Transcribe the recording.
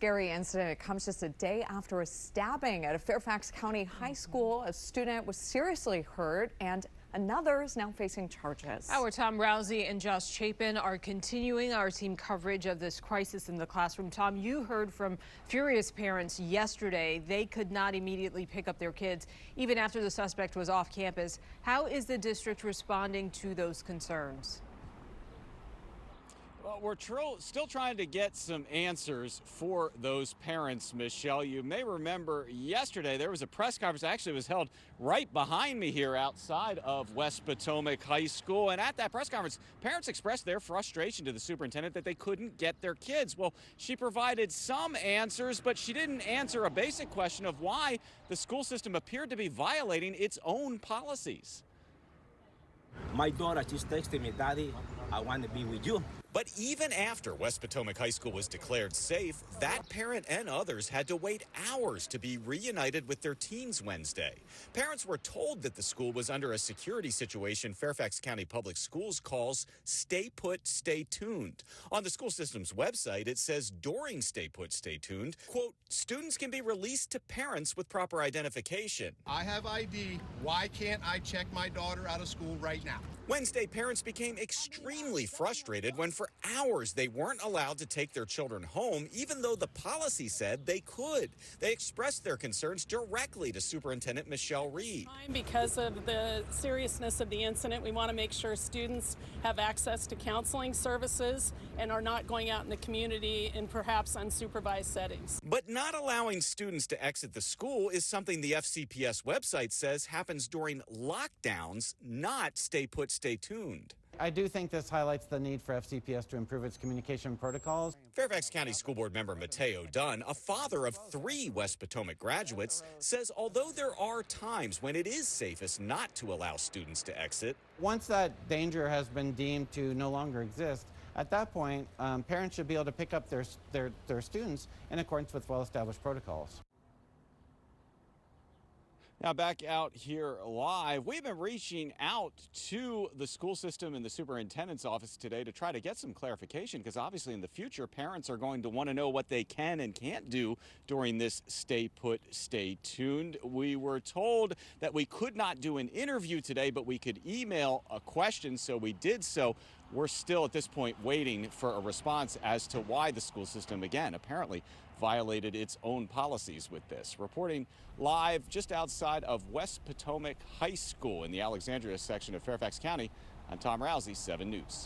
scary incident. It comes just a day after a stabbing at a Fairfax County High School. A student was seriously hurt and another is now facing charges. Our Tom Rousey and Josh Chapin are continuing our team coverage of this crisis in the classroom. Tom, you heard from furious parents yesterday. They could not immediately pick up their kids even after the suspect was off campus. How is the district responding to those concerns? Well, we're still trying to get some answers for those parents, Michelle. You may remember yesterday there was a press conference. Actually, it was held right behind me here outside of West Potomac High School. And at that press conference, parents expressed their frustration to the superintendent that they couldn't get their kids. Well, she provided some answers, but she didn't answer a basic question of why the school system appeared to be violating its own policies. My daughter just texted me, "Daddy, I want to be with you." But even after West Potomac High School was declared safe, that parent and others had to wait hours to be reunited with their teens Wednesday. Parents were told that the school was under a security situation Fairfax County Public Schools calls Stay Put, Stay Tuned. On the school system's website, it says during Stay Put, Stay Tuned, quote, students can be released to parents with proper identification. I have ID. Why can't I check my daughter out of school right now? Wednesday, parents became extremely frustrated when for hours they weren't allowed to take their children home, even though the policy said they could. They expressed their concerns directly to Superintendent Michelle Reed. Because of the seriousness of the incident, we want to make sure students have access to counseling services and are not going out in the community in perhaps unsupervised settings. But not allowing students to exit the school is something the FCPS website says happens during lockdowns, not stay put, stay tuned. I do think this highlights the need for FCPS to improve its communication protocols. Fairfax County School Board member Mateo Dunn, a father of 3 West Potomac graduates, says although there are times when it is safest not to allow students to exit, once that danger has been deemed to no longer exist, at that point, parents should be able to pick up their students in accordance with well-established protocols. Now back out here live, we've been reaching out to the school system and the superintendent's office today to try to get some clarification, because obviously in the future parents are going to want to know what they can and can't do during this stay put, stay tuned. We were told that we could not do an interview today, but we could email a question, so we did so. We're still at this point waiting for a response as to why the school system, again, apparently violated its own policies with this. Reporting live just outside of West Potomac High School in the Alexandria section of Fairfax County, I'm Tom Rousey, 7 News.